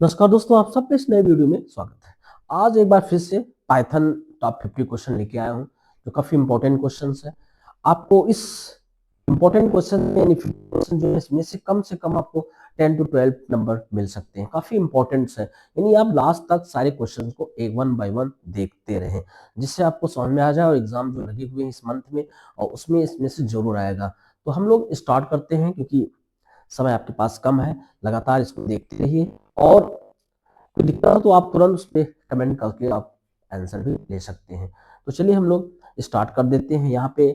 नमस्कार दोस्तों, आप सबका इस नए वीडियो में स्वागत है। आज एक बार फिर से पाइथन टॉप 50 क्वेश्चन लेके आया हूँ जो काफी इंपॉर्टेंट क्वेश्चंस है। आपको इस इंपॉर्टेंट क्वेश्चन में यानी क्वेश्चन जो है इसमें से कम आपको 10 to 12 नंबर मिल सकते हैं। काफी इंपॉर्टेंट है, यानी आप लास्ट तक सारे क्वेश्चन को एक वन बाय वन देखते रहें जिससे आपको समझ में आ जाए और एग्जाम जो लगे हुए हैं इस मंथ में और उसमें इसमें से जरूर आएगा। तो हम लोग स्टार्ट करते हैं क्योंकि समय आपके पास कम है। लगातार इसको देखते रहिए और कोई दिक्कत हो तो आप तुरंत उस पर कमेंट करके आप आंसर भी ले सकते हैं। तो चलिए हम लोग स्टार्ट कर देते हैं। यहाँ पे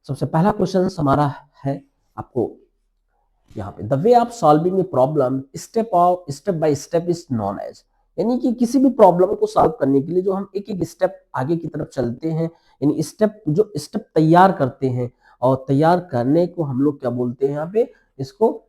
सबसे पहला क्वेश्चन हमारा है, आपको यहाँ पे the way of solving a problem step by step is known as, यानी कि किसी भी प्रॉब्लम को सॉल्व करने के लिए जो हम एक एक स्टेप आगे की तरफ चलते हैं, यानी स्टेप तैयार करते हैं और तैयार करने को हम लोग क्या बोलते हैं यहाँ पे, इसको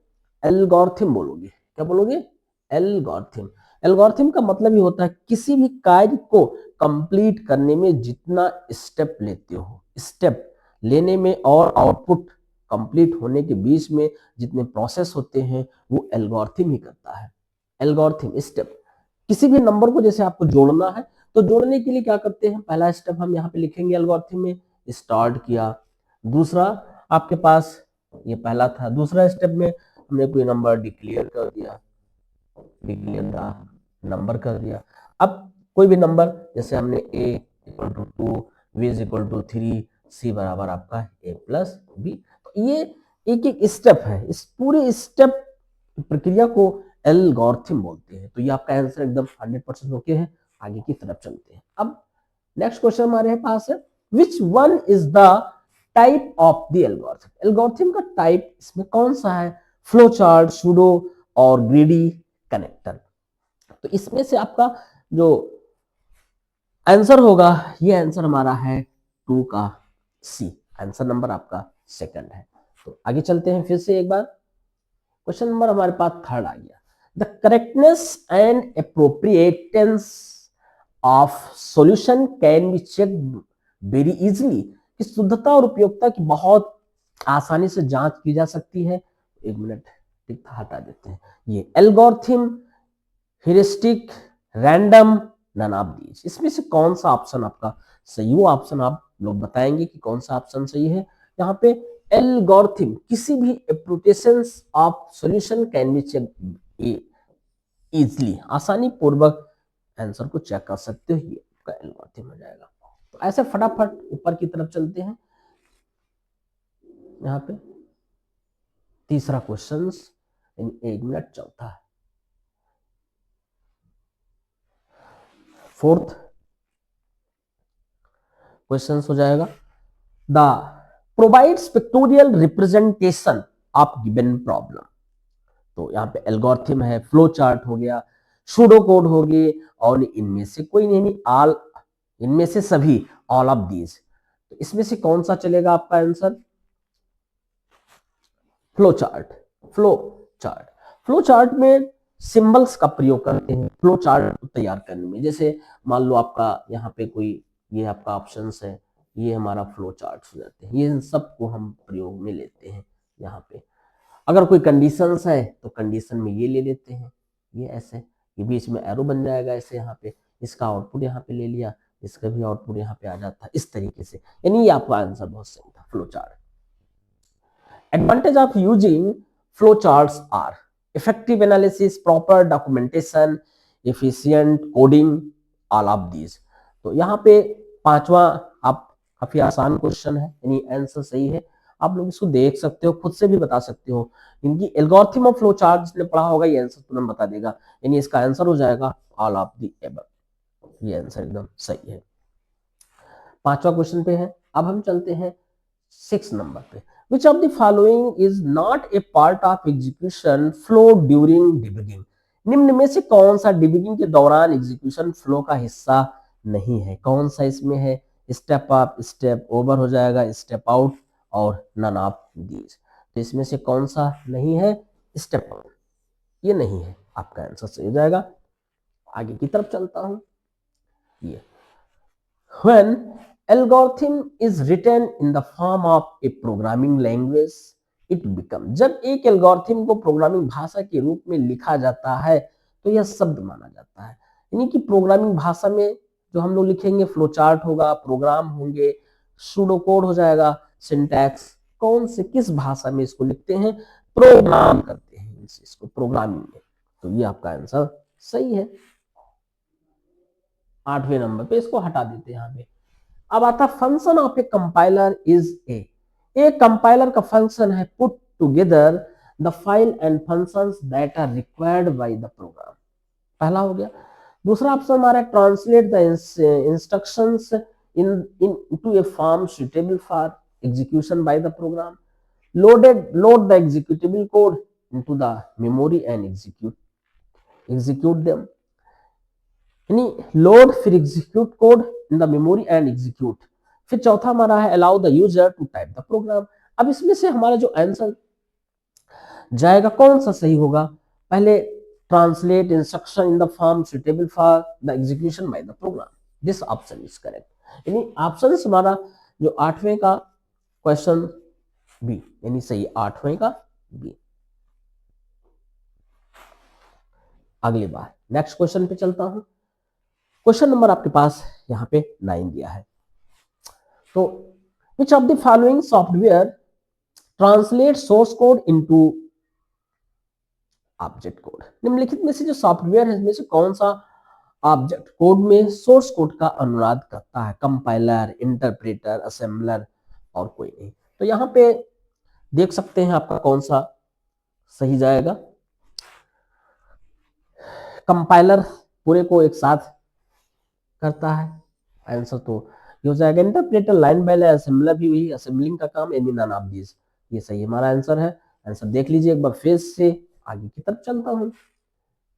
एल्गोरिथम बोलोगे। क्या बोलोगे? एल्गोरिथम। एल्गोरिथम का मतलब ही होता है किसी भी कार्य को कंप्लीट करने में जितना स्टेप लेते हो, स्टेप लेने में और आउटपुट कंप्लीट होने के बीच में जितने प्रोसेस होते हैं वो एल्गोरिथम ही करता है। एल्गोरिथम स्टेप, किसी भी नंबर को जैसे आपको जोड़ना है तो जोड़ने के लिए क्या करते हैं, पहला स्टेप हम यहाँ पे लिखेंगे एल्गोरिथम में, स्टार्ट किया। दूसरा आपके पास ये पहला था, दूसरा स्टेप में हमने कोई नंबर डिक्लेयर कर दिया, डिक्लेयर द नंबर कर दिया। अब कोई भी नंबर जैसे हमने a equal to 2, b is equal to 3, c बराबर आपका a प्लस b। तो ये एक एक स्टेप है, इस पूरे स्टेप प्रक्रिया को एल्गोरिथम बोलते हैं। तो ये आपका आंसर एकदम 100% ओके है। आगे की तरफ चलते हैं। अब नेक्स्ट क्वेश्चन हमारे पास है, which one is the type of the algorithm. Algorithm का टाइप इसमें कौन सा है? फ्लो चार्ट, सूडो और ग्रीडी कनेक्टर। तो इसमें से आपका जो आंसर होगा, ये आंसर हमारा है 2 का सी, आंसर नंबर आपका सेकंड है। तो आगे चलते हैं फिर से एक बार। क्वेश्चन नंबर हमारे पास थर्ड आ गया, the correctness and appropriateness of solution can be check very easily, कि शुद्धता और उपयोगिता की बहुत आसानी से जांच की जा सकती है। एक मिनट हटा देते हैं। ये algorithm, heuristic, random, none of these, इसमें से कौन सा ऑप्शन आपका सही, वो ऑप्शन आप लोग बताएंगे कि कौन सा ऑप्शन सही है। यहाँ पे एल्गोरिथम, किसी भी applications of solution can be check easily, आसानी पूर्वक आंसर को चेक कर सकते हो, ये आपका एल्गोरिथम हो जाएगा। तो ऐसे फटाफट ऊपर की तरफ चलते हैं। यहाँ पे तीसरा क्वेश्चन, एक मिनट, चौथा है, फोर्थ क्वेश्चन हो जाएगा, the provides pictorial representation of given problem. तो यहाँ पे एल्गोरिथम है, फ्लो चार्ट हो गया, सूडो कोड हो गई, और इनमें से कोई नहीं, ऑल, इनमें से सभी, ऑल ऑफ दीज। तो इसमें से कौन सा चलेगा आपका answer? Flow chart. Flow chart, flow chart में सिंबल्स का प्रयोग करते हैं फ्लो चार्ट तैयार करने में। जैसे मान लो आपका यहाँ पे कोई, ये आपका ऑप्शंस है, ये हमारा फ्लो चार्ट हो जाते हैं, ये इन सब को हम प्रयोग में लेते हैं। यहाँ पे अगर कोई कंडीशंस है तो कंडीशन में ये ले लेते हैं, ये ऐसे, ये बीच में एरो बन जाएगा ऐसे, यहाँ पे इसका आउटपुट यहाँ पे ले लिया, इसका भी आउटपुट यहाँ पे आ जाता है इस तरीके से। यानी ये आपका आंसर बहुत सही था, flow chart. Advantage of using flowcharts are effective analysis, proper documentation, efficient coding, all of these। तो यहाँ पे पांचवा आप, काफी आसान क्वेश्चन है, यानी आंसर सही है। आप लोग इसको देख सकते हो, खुद से भी बता सकते हो। इनकी एल्गोरिथम ऑफ फ्लो चार्ट जिसने पढ़ा होगा ये आंसर तुरंत बता देगा, यानी इसका आंसर हो जाएगा ऑल ऑफ द एबव। ये आंसर एकदम सही है। पांचवा क्वेश्चन पे है। अब हम चलते हैं 6 नंबर पे, which of the following is not a part of execution flow during debugging। निम्न में से कौन सा डिबगिंग के दौरान एग्जीक्यूशन फ्लो का हिस्सा नहीं है? कौन सा इसमें है? स्टेप अप, स्टेप ओवर हो जाएगा, स्टेप आउट और नन ऑफ दीज। तो इसमें से कौन सा नहीं है? स्टेप अप, ये नहीं है, आपका आंसर सही हो जाएगा। आगे की तरफ चलता हूं। ये when algorithm is written in the form of a programming language it become, जब एक एल्गोरिथम को प्रोग्रामिंग भाषा के रूप में लिखा जाता है तो यह शब्द माना जाता है। यानी कि प्रोग्रामिंग भाषा में जो हम लोग लिखेंगे फ्लो चार्ट होगा, प्रोग्राम होंगे, सूडो कोड हो जाएगा, सिंटैक्स, कौन से किस भाषा में इसको लिखते हैं, प्रोग्राम करते हैं इसको प्रोग्रामिंग में। तो ये आपका आंसर सही है। 8वें नंबर पे इसको हटा देते हैं यहाँ पे। अब आता function of a compiler is a compiler का फंक्शन है put together the file and functions that are required by the program. पहला हो गया। दूसरा ऑप्शन हमारा translate the instructions into a form suitable for execution by the program, load the executable code into the memory and execute them। यानी load फिर execute code in the memory and execute. फिर चौथा हमारा है allow the user to type the program. अब इसमें से हमारा जो आंसर जाएगा कौन सा सही होगा? पहले translate instruction in the form suitable for the execution by the program, this option is correct. यानी ऑप्शन हमारा जो 8वें का क्वेश्चन बी, यानी सही 8वें का बी। अगली बार नेक्स्ट क्वेश्चन पे चलता हूं। क्वेश्चन नंबर आपके पास यहाँ पे 9 दिया है। तो which of the following software translate source code into object code. निम्नलिखित में से जो सॉफ्टवेयर है इसमें से कौन सा ऑब्जेक्ट कोड में सोर्स कोड का अनुवाद करता है? कंपाइलर, इंटरप्रेटर, असेंबलर और कोई नहीं। तो यहाँ पे देख सकते हैं आपका कौन सा सही जाएगा। कंपाइलर पूरे को एक साथ करता है, आंसर तो ये हो जाएगा। Interpreter line by line, assembler भी वही असेंबलिंग का काम, एनी नन ऑफ दिस, ये सही हमारा आंसर है। आंसर देख लीजिए एक बार फिर से आगे की तरफ चलता हूं।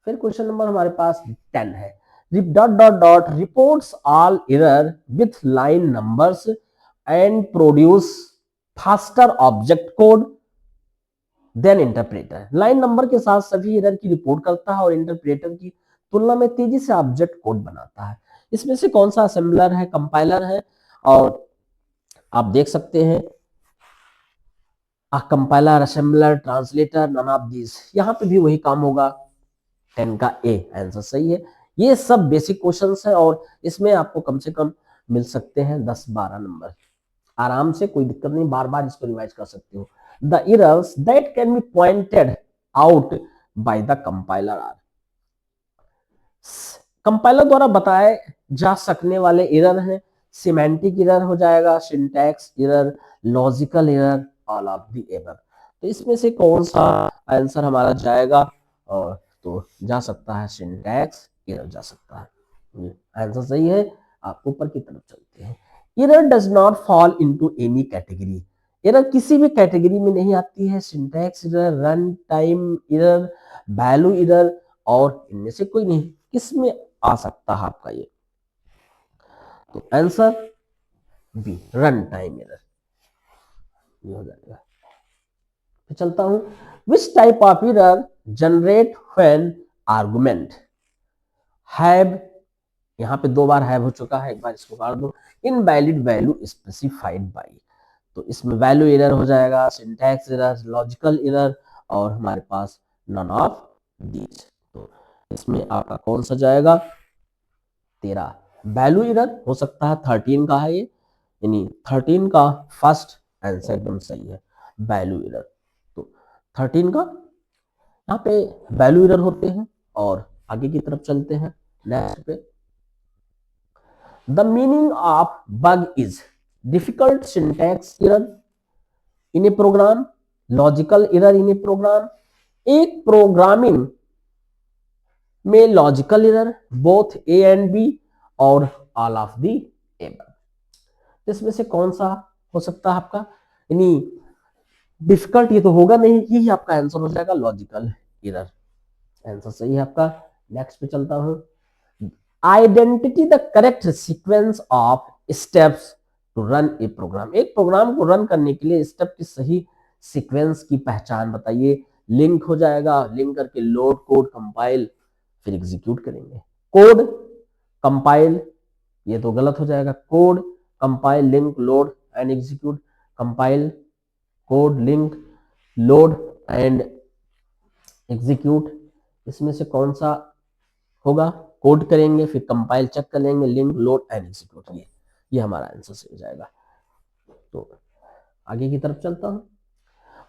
फिर क्वेश्चन नंबर हमारे पास 10 है। Dot dot dot reports all error with line numbers and produce faster object code than interpreter. Line number के साथ सभी एरर की रिपोर्ट करता है और इंटरप्रेटर की तुलना में तेजी से ऑब्जेक्ट कोड बनाता है। इसमें से कौन सा असेंबलर है, कंपाइलर है? और आप देख सकते हैं compiler, assembler, translator, none of this, यहाँ पे भी वही काम होगा। 10 का ए आंसर सही है। ये सब बेसिक क्वेश्चंस है और इसमें आपको कम से कम मिल सकते हैं 10-12 नंबर आराम से, कोई दिक्कत नहीं, बार बार इसको रिवाइज कर सकते हो। The errors that can be pointed out by the compiler are, compiler द्वारा बताए जा सकने वाले एरर हैं। सिमेंटिक एरर हो जाएगा, syntax error, logical error, all of the error. तो इसमें से कौन सा आंसर हमारा जाएगा? और तो जा सकता है सिंटैक्स एरर जा सकता है, आंसर सही है। आप ऊपर की तरफ चलते हैं। Error does not fall into any category, error किसी भी कैटेगरी में नहीं आती है। Syntax error, run time error, value error और इनमें से कोई नहीं। किस में आ सकता है आपका ये? तो answer B, run time error, ये हो जाएगा। तो चलता हूं। Which type of error generate when argument have, यहां पे 2 बार हैव हो चुका है, एक बार इसको काट दो। इनवैलिड वैल्यू स्पेसिफाइड बाय, तो इसमें वैल्यू एरर हो जाएगा, सिंटैक्स एरर, लॉजिकल एरर और हमारे पास नन ऑफ दीज। तो इसमें आपका कौन सा जाएगा? 13 वैल्यू एरर हो सकता है। 13 का है ये, यानी 13 का फर्स्ट आंसर एकदम सही है, वैल्यू एरर। तो 13 का यहाँ पे वैल्यू एरर होते हैं। और आगे की तरफ चलते हैं नेक्स्ट पे। The meaning of bug is difficult syntax error in a program, logical error in a program, एक प्रोग्रामिंग में logical error, both A and B और ऑल ऑफ दी एबव। इसमें से कौन सा हो सकता है आपका? यानी डिफिकल्ट ये तो होगा नहीं, यही आपका आंसर हो जाएगा, लॉजिकल एरर, आंसर सही है आपका। नेक्स्ट पे चलता हूं। Identity the correct sequence of steps to run a program, एक प्रोग्राम को रन करने के लिए स्टेप की सही सीक्वेंस की पहचान बताइए। लिंक हो जाएगा, लिंक करके लोड, कोड, कंपाइल, फिर एग्जीक्यूट करेंगे। कोड, कंपाइल, ये तो गलत हो जाएगा। Code, compile, link, load and execute, compile, code, link, load and execute. इसमें से कौन सा होगा, कोड करेंगे, फिर कंपाइल चेक कर लेंगे, लिंक लोड एंड एग्जीक्यूट, ये हमारा आंसर सही हो जाएगा। तो आगे की तरफ चलता हूं।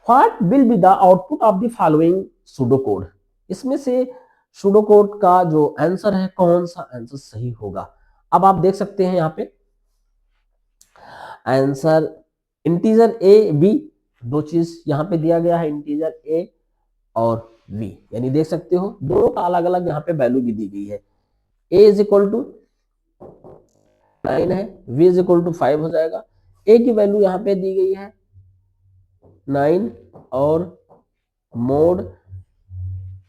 What will be the output of the following pseudo code, इसमें से सूडो कोड का जो आंसर है कौन सा आंसर सही होगा। अब आप देख सकते हैं यहाँ पे आंसर इंटीजर ए बी, दो चीज यहां पे दिया गया है, इंटीजर ए और वी, यानी देख सकते हो दोनों का अलग अलग यहाँ पे वैल्यू भी दी गई है। ए इज इक्वल टू 9 है, वी इज इक्वल टू 5 हो जाएगा। ए की वैल्यू यहाँ पे दी गई है 9 और मोड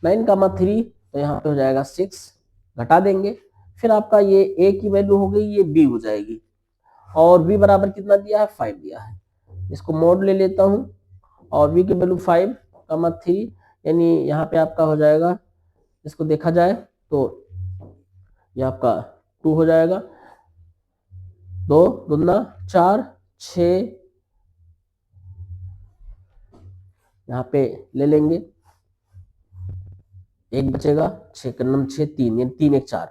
9,3, तो यहाँ पे हो जाएगा 6, घटा देंगे, फिर आपका ये ए की वैल्यू हो गई, ये बी हो जाएगी, और बी बराबर कितना दिया है 5 दिया है। इसको मोड ले लेता हूं और बी की वैल्यू 5,3, यानी यहाँ पे आपका हो जाएगा, इसको देखा जाए तो ये आपका 2 हो जाएगा, 2 दूना 4, 6 यहाँ पे ले लेंगे, एक बचेगा, 6 का नम 6 3, यानी 3 1 4,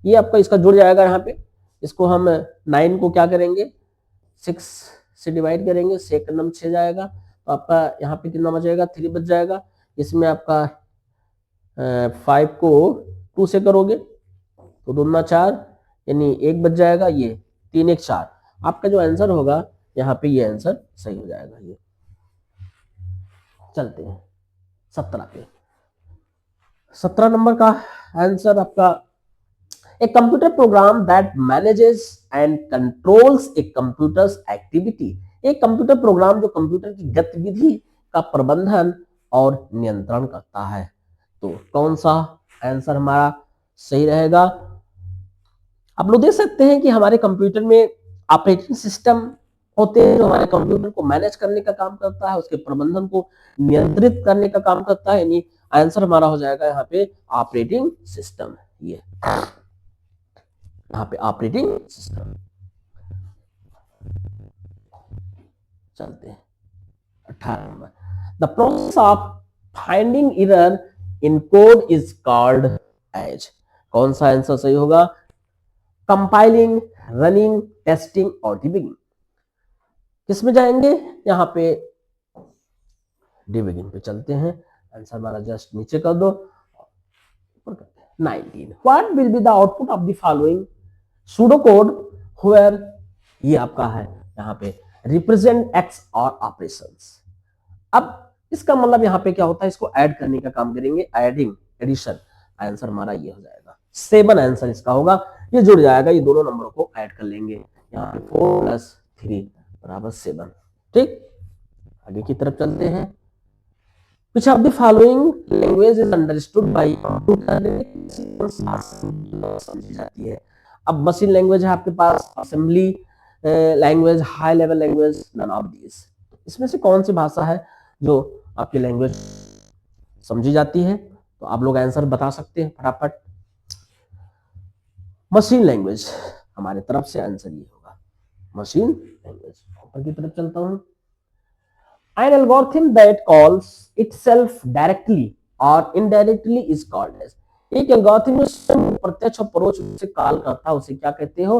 ये आपका इसका जुड़ जाएगा। यहाँ पे इसको हम 9 को क्या करेंगे 6 से डिवाइड करेंगे, 6 का नम 6 जाएगा, तो आपका यहाँ पे कितना बचेगा 3 बच जाएगा। इसमें आपका 5 को 2 से करोगे तो दूना 4, यानी 1 बच जाएगा, ये 3 1 4, आपका जो आंसर होगा यहाँ पे ये आंसर सही हो जाएगा। ये चलते हैं 17 पे। 17 नंबर का आंसर आपका, a computer program that manages and controls A computers activity, एक कंप्यूटर प्रोग्राम जो कंप्यूटर की गतिविधि का प्रबंधन और नियंत्रण करता है। तो कौन सा आंसर हमारा सही रहेगा। आप लोग देख सकते हैं कि हमारे कंप्यूटर में ऑपरेटिंग सिस्टम होते हैं जो हमारे कंप्यूटर को मैनेज करने का काम करता है, उसके प्रबंधन को नियंत्रित करने का काम करता है, यानी आंसर हमारा हो जाएगा यहाँ पे ऑपरेटिंग सिस्टम। ये यहाँ पे ऑपरेटिंग सिस्टम। चलते हैं 18 number, the process of finding error in code is called as, कौन सा आंसर सही होगा। कंपाइलिंग, रनिंग, टेस्टिंग और डिबगिंग, किसमें जाएंगे यहाँ पे डिबगिंग पे चलते हैं। आंसर हमारा जस्ट नीचे कर दो 19, what will be the output of the following pseudo code where, ये आपका है यहाँ पे रिप्रेजेंट एक्स और ऑपरेशंस। अब इसका मतलब यहाँ पे क्या होता है, इसको ऐड करने का काम करेंगे, एडिंग एडिशन, आंसर हमारा ये हो जाएगा 7 आंसर इसका होगा, ये जुड़ जाएगा, ये दोनों नंबरों को ऐड कर लेंगे, यहाँ पे 4 + 3 = 7। ठीक, आगे की तरफ चलते हैं। Which of the following language is understood by computer, समझी जाती है। अब मशीन लैंग्वेज है आपके पास, assembly language, high level language, none of these, इसमें से कौन सी भाषा है जो आपकी लैंग्वेज समझी जाती है। तो आप लोग आंसर बता सकते हैं फटाफट। मशीन लैंग्वेज हमारे तरफ से आंसर ये होगा, मशीन लैंग्वेज। ऊपर की तरफ चलता हूं। An algorithm that calls itself directly or indirectly is called as, एक एल्गोरिथम जो प्रत्यक्ष और परोक्ष रूप से कॉल करता है उसे क्या कहते हो,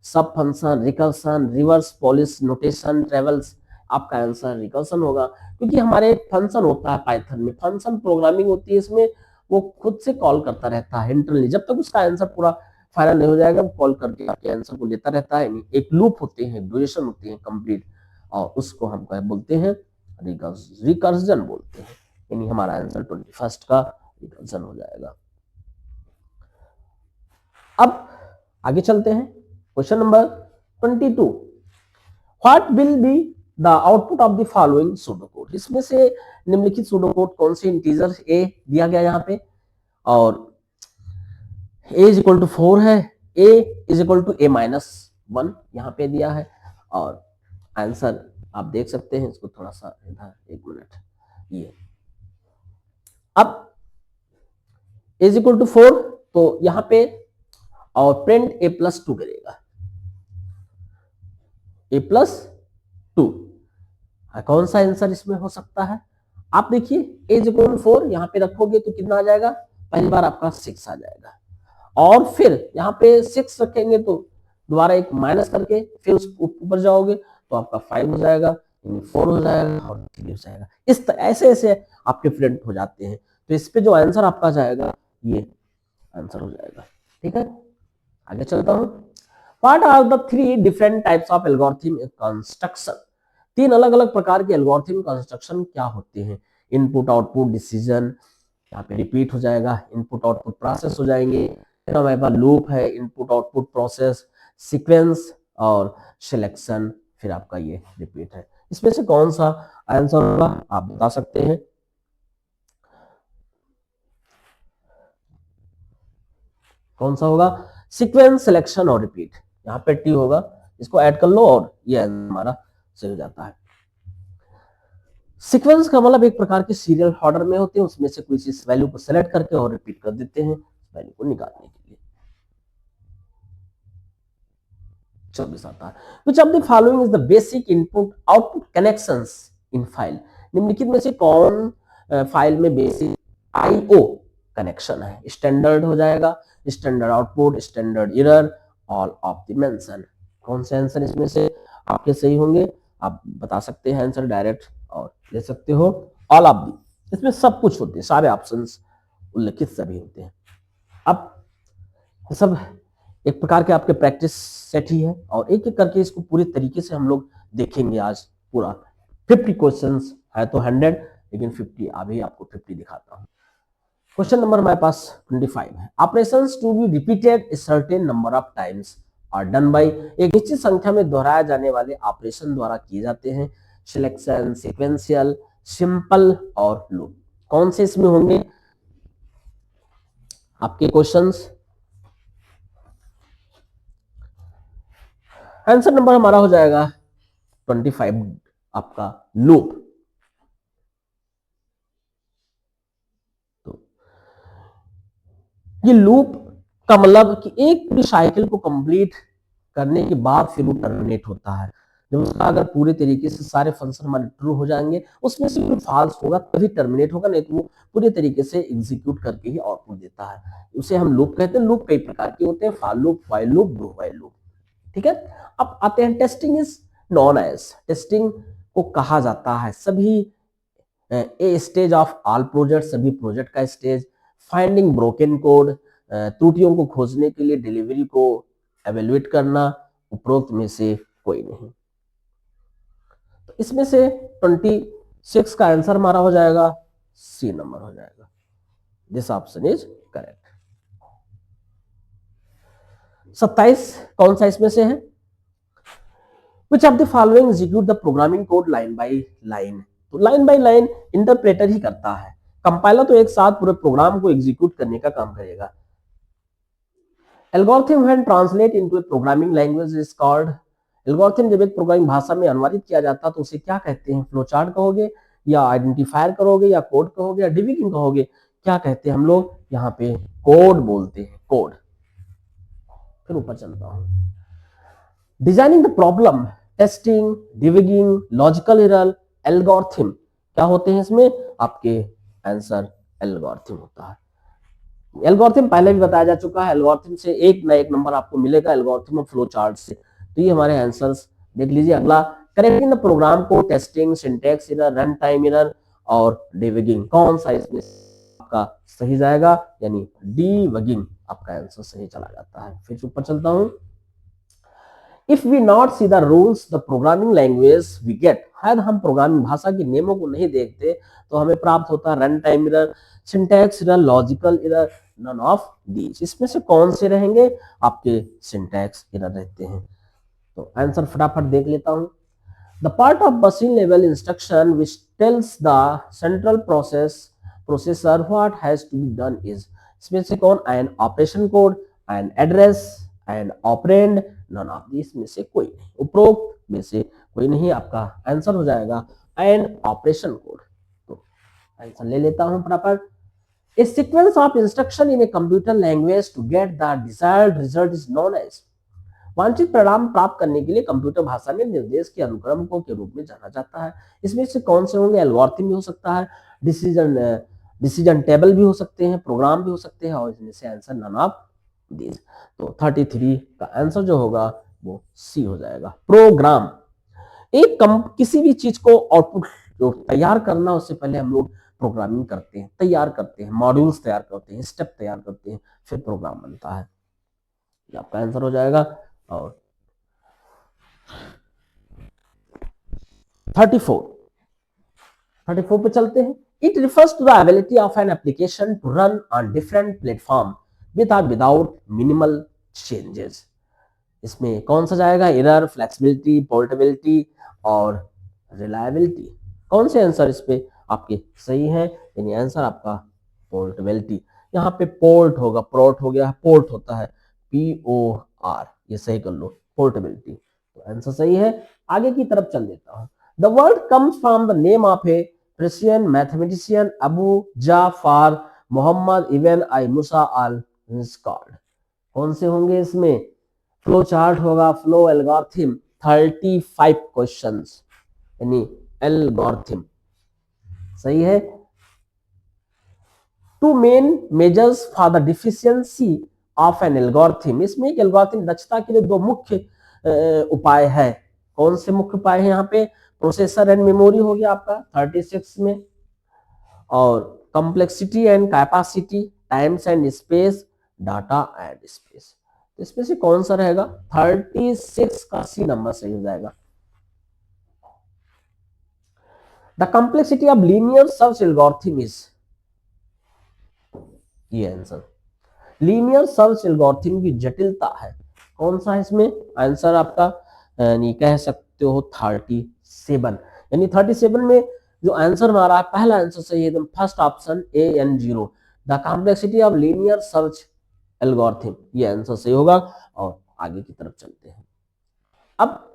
सब function, recursion, reverse polish notation, travels. आपका आंसर रिकर्सन होगा, क्योंकि हमारे फंक्शन होता है पाइथन में, फंक्शन प्रोग्रामिंग होती है, इसमें वो खुद से कॉल करता रहता है इंटरनली, जब तक उसका आंसर पूरा फाइनल नहीं हो जाएगा वो कॉल करके आपके आंसर को लेता रहता है। एक लूप होते हैं, ड्यूरेशन होती है कंप्लीट, और उसको हम क्या बोलते हैं, रिकर्जन बोलते हैं, यानी हमारा आंसर 21 का रिकर्जन हो जाएगा। अब आगे चलते हैं, question number 22, what will be the output of the following pseudo code, इसमें से निम्नलिखित सूडो कोड कौन से इंटीजर ए दिया गया यहाँ पे, और a = 4 है, a = a-1 यहाँ पे दिया है, और आंसर आप देख सकते हैं, इसको थोड़ा सा इधर 1 मिनट, ये अब a = 4 तो यहाँ पे और प्रिंट a+2 करेगा, a+2, कौन सा आंसर इसमें हो सकता है। आप देखिए a = 4 यहाँ पे रखोगे तो कितना आ जाएगा, पहली बार आपका 6 आ जाएगा, और फिर यहाँ पे 6 रखेंगे तो दोबारा एक माइनस करके फिर उस ऊपर जाओगे तो आपका 5 हो जाएगा, 4 हो जाएगा और 3 हो जाएगा। इस तरह ऐसे ऐसे आप डिफरेंट हो जाते हैं। तो इस पे जो आंसर आपका जाएगा ये आंसर हो जाएगा। ठीक है, आगे चलता हूं। What are the 3 different types of algorithm construction? 3 अलग अलग प्रकार के एल्गोरिथम कंस्ट्रक्शन क्या होते हैं? इनपुट आउटपुट डिसीजन, यहाँ पे रिपीट हो जाएगा, इनपुट आउटपुट प्रोसेस हो जाएंगे, फिर हमारे पास लूप है, इनपुट आउटपुट प्रोसेस, सीक्वेंस और सिलेक्शन, फिर आपका ये रिपीट है। इसमें से कौन सा आंसर होगा आप बता सकते हैं? कौन सा होगा? सीक्वेंस, सिलेक्शन और रिपीट। यहाँ पे टी होगा, इसको ऐड कर लो और ये हमारा सही हो जाता है। सीक्वेंस का मतलब एक प्रकार के सीरियल ऑर्डर में होते हैं, उसमें से कोई चीज वैल्यू को सेलेक्ट करके और रिपीट कर देते हैं वैल्यू को निकालने के लिए। 24 आता है। Which of the following is the basic input output connections in file? निम्नलिखित में से कौन फाइल में बेसिक IO कनेक्शन है? स्टैंडर्ड हो जाएगा, standard output, standard error, all of the mention. कौन से आंसर इसमें से आपके सही होंगे? आप बता सकते हैं आंसर डायरेक्ट और ले सकते हो ऑल ऑफ दी। इसमें सब कुछ होते हैं, सारे ऑप्शंस उल्लेखित सभी होते हैं। अब सब एक प्रकार के आपके प्रैक्टिस सेट ही है और एक एक करके इसको पूरी तरीके से हम लोग देखेंगे आज पूरा। 50 क्वेश्चंस है तो 100, लेकिन 50 अभी आपको 50 दिखाता हूं। क्वेश्चन नंबर हमारे पास 25 है। Operations to be repeated a certain number of times are done by, एक निश्चित संख्या में दोहराए जाने वाले ऑपरेशन द्वारा किए जाते हैं। सिलेक्शन, सीक्वेंशियल, सिंपल और लूप। कौन से इसमें होंगे आपके क्वेश्चंस? आंसर नंबर हमारा हो जाएगा 25 आपका लूप। तो ये लूप का मतलब कि एक पूरी साइकिल को कंप्लीट करने के बाद फिर वो टर्मिनेट होता है। जब उसका अगर पूरे तरीके से सारे फंक्शन हमारे ट्रू हो जाएंगे, उसमें से कोई फॉल्स होगा तभी टर्मिनेट होगा, नहीं तो वो पूरे तरीके से एग्जीक्यूट करके ही आउटपुट देता है। उसे हम लूप कहते हैं। लूप कई प्रकार के होते हैं, for loop, while loop, do while loop. ठीक है, अब आते हैं testing is known as. Testing को कहा जाता है सभी a stage of all project, सभी प्रोजेक्ट का स्टेज। फाइंडिंग ब्रोकन कोड, त्रुटियों को खोजने के लिए डिलीवरी को एवेल्युएट करना, उपरोक्त में से कोई नहीं। तो इसमें से 26 का आंसर हमारा हो जाएगा सी नंबर हो जाएगा। This option is correct. 27 कौन सा इसमें से है? Which of the following execute the programming code line by line? तो लाइन बाय लाइन इंटरप्रेटर ही करता है। कंपाइलर तो एक साथ पूरे प्रोग्राम को एग्जीक्यूट करने का काम करेगा। Algorithm when translate into A programming language is called. Algorithm जब एक प्रोग्रामिंग भाषा में अनुवादित किया जाता तो उसे क्या कहते हैं? फ्लो चार्ट कहोगे या आइडेंटिफायर करोगे या कोड कहोगे या डिबगिंग कहोगे? क्या कहते हैं हम लोग यहाँ पे? कोड बोलते हैं, कोड। फिर ऊपर चलता हूं। Designing the problem, testing, debugging, logical error, algorithm क्या होते हैं इसमें? आपके आंसर एल्गोरिथम होता है। एल्गोरिथम पहले भी बताया जा चुका है। एल्गोरिथम से एक ना एक नंबर आपको मिलेगा, एल्गोरिथम और फ्लो चार्ट से। तो ये हमारे आंसर्स देख लीजिए। अगला, करेक्टिंग द प्रोग्राम को, testing, syntax error, run time error और डिबगिंग। कौन सा इसमें आपका सही जाएगा? यानी डिबगिंग आपका आंसर सही चला जाता है। फिर ऊपर चलता हूं। If we not see the rules, the programming language we get, शायद हम प्रोग्रामिंग भाषा के नियमों को नहीं देखते तो हमें प्राप्त होता है run time error, syntax error, logical error, none of these. इसमें से कौन से रहेंगे? आपके सिंटैक्स एरर रहते हैं। तो आंसर फटाफट देख लेता हूं। The part of machine level instruction which tells the central processor what has to be done is, इसमें से कौन? an operation code, an address, an operand, none of these में से कोई नहीं। उपरोक्त में से कोई नहीं। आपका आंसर हो जाएगा an operation code। तो आंसर ले लेता हूं फटाफट। A sequence of instruction in a computer language to get the desired result is known as, वांछित परिणाम प्राप्त करने के लिए कंप्यूटर भाषा में निर्देश के अनुक्रम को के रूप में जाना जाता है। इसमें से कौन से होंगे? एल्गोरिथम भी हो सकता है, डिसीजन टेबल भी हो सकते हैं, प्रोग्राम भी हो सकते हैं और इसमें से आंसर नन ऑफ दिस। तो 33 का आंसर जो होगा वो सी हो जाएगा। प्रोग्राम, किसी भी चीज को आउटपुट जो तैयार करना, उससे पहले हम लोग प्रोग्रामिंग करते हैं, तैयार करते हैं, मॉड्यूल्स तैयार करते हैं, स्टेप तैयार करते हैं, फिर प्रोग्राम बनता है। ये आपका आंसर हो जाएगा। और 34 पे चलते हैं। It refers to the ability of an application to run on different platform with और विदाउट मिनिमल चेंजेस। इसमें कौन सा जाएगा? एरर, फ्लेक्सिबिलिटी, पोर्टेबिलिटी और रिलायबिलिटी। कौन से आंसर इस पे आपके सही है? यानी आंसर आपका पोर्टेबिलिटी। यहाँ पे पोर्ट होगा, प्रोट हो गया, पोर्ट होता है POR, ये सही कर लो, पोर्टेबिलिटी। तो आंसर सही है। आगे की तरफ चल देता हूं। The word comes from the name of a Persian mathematician Abu Jafar Mohammed ibn आई मूसा अल रिज़्क़। कौन से होंगे इसमें? फ्लो चार्ट होगा, फ्लो एल्गोरिथम, 35 क्वेश्चंस, यानी एल्गोरिथम सही है। Two main measures for the deficiency of an algorithm, इसमें एक एल्गोरिथम दक्षता के लिए दो मुख्य उपाय है। कौन से मुख्य उपाय है यहाँ पे? प्रोसेसर एंड मेमोरी हो गया आपका 36 में, और complexity and capacity, times and space, data and space. इसमें से कौन सा रहेगा? 36 का सी नंबर सही हो जाएगा। The complexity of linear search algorithm is, ये आंसर लीनियर सर्च एल्गोरिथम की जटिलता है। कौन सा है इसमें आंसर आपका? यानी कह सकते हो 37, यानी 37 में जो आंसर हमारा है, पहला आंसर सही है एकदम, first option AN0, the complexity of linear search algorithm, ये आंसर सही होगा। और आगे की तरफ चलते हैं। अब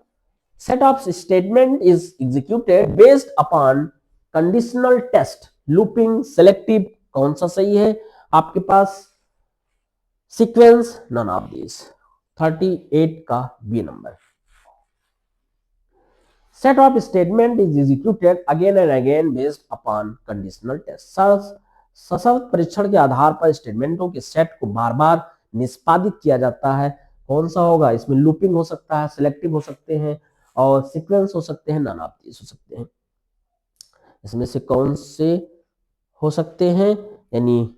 set of statement is executed based upon conditional test, looping, selective, कौन सा सही है आपके पास? Sequence, none of this. 38 का B number. set of statement is executed again and again based upon conditional test, सशर्त परीक्षण के आधार पर स्टेटमेंटों के सेट को बार बार निष्पादित किया जाता है। कौन सा होगा इसमें? लूपिंग हो सकता है, सिलेक्टिव हो सकते हैं, और सीक्वेंस हो सकते हैं, नन ऑफ दिस हो सकते हैं। इसमें से कौन से हो सकते हैं? यानी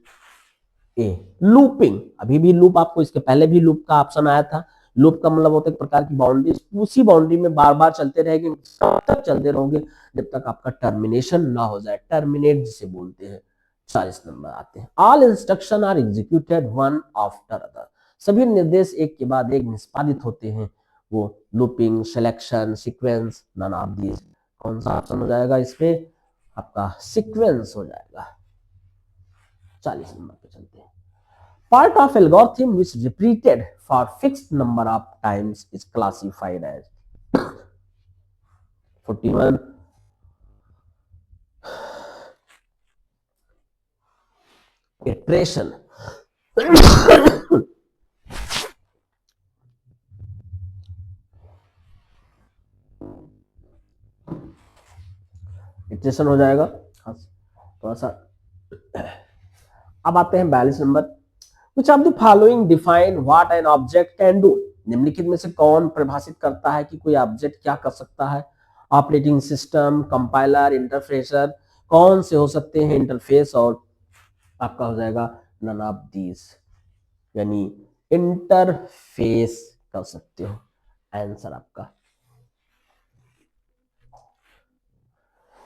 ए, लूपिंग। अभी भी लूप, आपको इसके पहले भी लूप का ऑप्शन आया था। लूप का मतलब होता है एक प्रकार की बाउंड्री, उसी बाउंड्री में बार बार चलते रहेंगे, कब तक चलते रहोगे? जब तक आपका टर्मिनेशन ना हो जाए, टर्मिनेट जिसे बोलते हैं। 40 नंबर आते हैं। All instruction are executed one after other, सभी निर्देश एक के बाद एक निष्पादित होते हैं। वो looping, selection, sequence, none of these. कौन सा ऑप्शन हो जाएगा इस पे? आपका सीक्वेंस हो जाएगा। 40 नंबर पे चलते हैं। Part of algorithm which repeated for fixed number of times is classified as 41 iteration। Iteration हो जाएगा थोड़ा सा। अब आते हैं 42 number. Which of the following define what an object can do? निम्नलिखित में से कौन परिभाषित करता है कि कोई ऑब्जेक्ट क्या कर सकता है? ऑपरेटिंग सिस्टम, कंपाइलर, इंटरफेसर, कौन से हो सकते हैं? इंटरफेस, और आपका हो जाएगा नन ऑफ दीज, यानी इंटरफेस कर सकते हो। आंसर आपका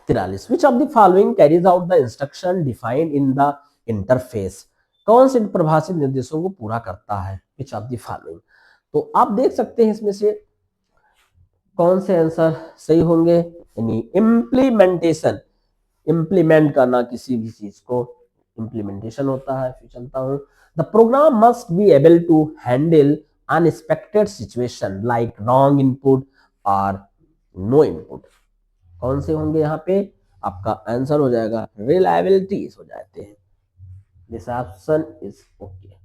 43। Which of the following carries out the instruction defined in the interface? कौन से परिभाषित निर्देशों को पूरा करता है? Which of the following? तो आप देख सकते हैं इसमें से कौन से आंसर सही होंगे। यानी इम्प्लीमेंटेशन, इम्प्लीमेंट करना किसी भी चीज को, इम्प्लीमेंटेशन होता है। फिर चलता हूं। The program must be able to handle unexpected situation like wrong input और नो इनपुट। कौन से होंगे यहाँ पे? आपका आंसर हो जाएगा रिलायबिलिटी हो जाते हैं। This option is okay.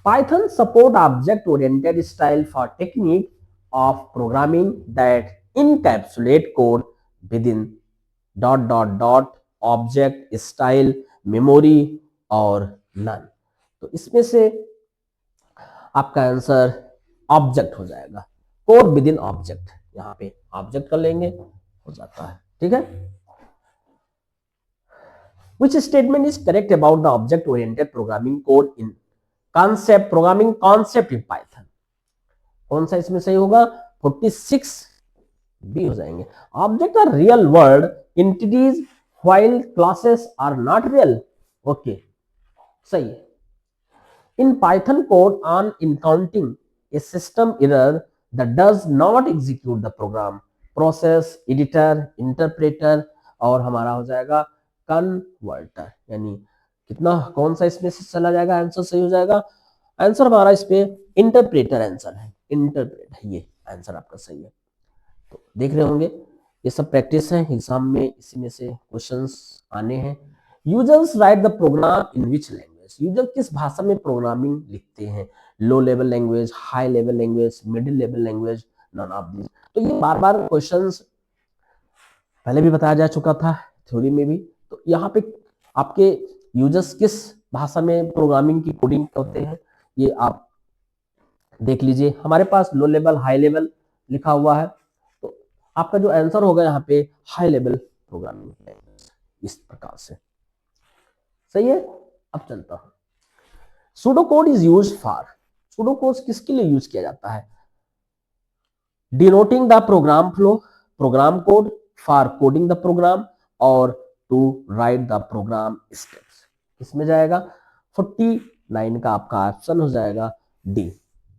Python support object oriented style for technique of programming that encapsulate code within ... object style, memory और none। तो इसमें से आपका आंसर ऑब्जेक्ट हो जाएगा, कोड विद इन ऑब्जेक्ट, यहाँ पे ऑब्जेक्ट कर लेंगे, हो जाता है। ठीक है, which statement is correct about the object oriented programming code in concept programming concept in Python? कौन सा इसमें सही होगा? 46 बी हो जाएंगे। Object are real word entities while classes are not real. Okay, सही है। In Python code on encountering a system error that does not execute the program, process, editor, interpreter और हमारा हो जाएगा कन्वर्टर, यानी कितना कौन सा इसमें से चला जाएगा, आंसर सही हो जाएगा। आंसर हमारा इस पे इंटरप्रेटर आंसर है, इंटरप्रेटर, ये आंसर आपका सही है। तो देख रहे होंगे ये सब प्रैक्टिस है, एग्जाम में इसी में से क्वेश्चंस आने हैं। Users write the program in which language, user किस भाषा में प्रोग्रामिंग लिखते हैं? Low level language, high level language, middle level language, none of this. तो ये बार बार क्वेश्चंस पहले भी बताया जा चुका था थ्योरी में भी। तो यहाँ पे आपके यूजर्स किस भाषा में प्रोग्रामिंग की कोडिंग करते हैं ये आप देख लीजिए। हमारे पास लो लेवल, हाई लेवल लिखा हुआ है, तो आपका जो आंसर होगा यहाँ पे हाई लेवल प्रोग्रामिंग है, इस प्रकार से। सही है, अब चलता हूं। Pseudo code is used for, pseudo code किसके लिए यूज किया जाता है? Denoting the program flow, program code, for coding the program, और to write the program steps. किसमें जाएगा? 49 का आपका ऑप्शन हो जाएगा D,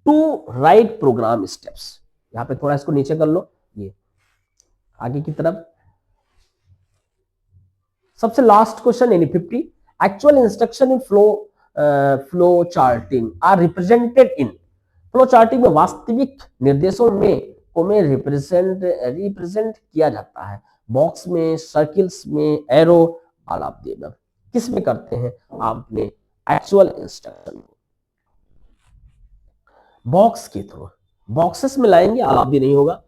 to write program steps. यहां पे थोड़ा इसको नीचे कर लो, ये आगे की तरफ। सबसे लास्ट क्वेश्चन यानी 50, actual instruction in flow charting are represented in, flow charting में वास्तविक निर्देशों में को में रिप्रेजेंट किया जाता है बॉक्स में, सर्किल्स में, arrow, all of the above. किस में करते हैं आपने एक्चुअल इंस्ट्रक्शन को? बॉक्स के थ्रू, बॉक्सेस में लाएंगे, ऑल ऑफ द नहीं होगा।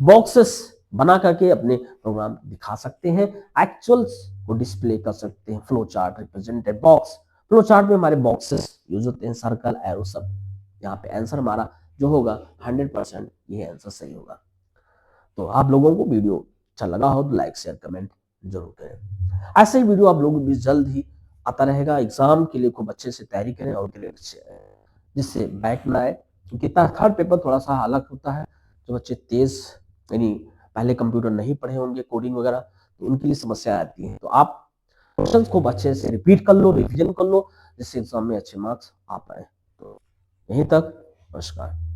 बॉक्सेस बना करके अपने प्रोग्राम दिखा सकते हैं, एक्चुअल्स को डिस्प्ले कर सकते हैं। Flow chart represented box, flow chart में हमारे बॉक्सेस यूज होते हैं, सर्कल, एरो सब। यहाँ पे आंसर हमारा जो होगा 100% ये आंसर सही होगा। तो आप लोगों को वीडियो अच्छा लगा हो तो लाइक, शेयर, कमेंट जरूर करें। ऐसे ही वीडियो आप लोगों को भी जल्द ही आता रहेगा। एग्जाम के लिए खूब अच्छे से तैयारी करें और जिससे बैक ना आए, क्योंकि थर्ड पेपर थोड़ा सा अलग होता है। जो बच्चे तेज यानी पहले कंप्यूटर नहीं पढ़े होंगे, कोडिंग वगैरह, तो उनके लिए समस्या आती है। तो आप क्वेश्चंस को अच्छे से रिपीट कर लो, रिवीजन कर लो, जिससे एग्जाम में अच्छे मार्क्स आ पाए। तो यहीं तक, नमस्कार।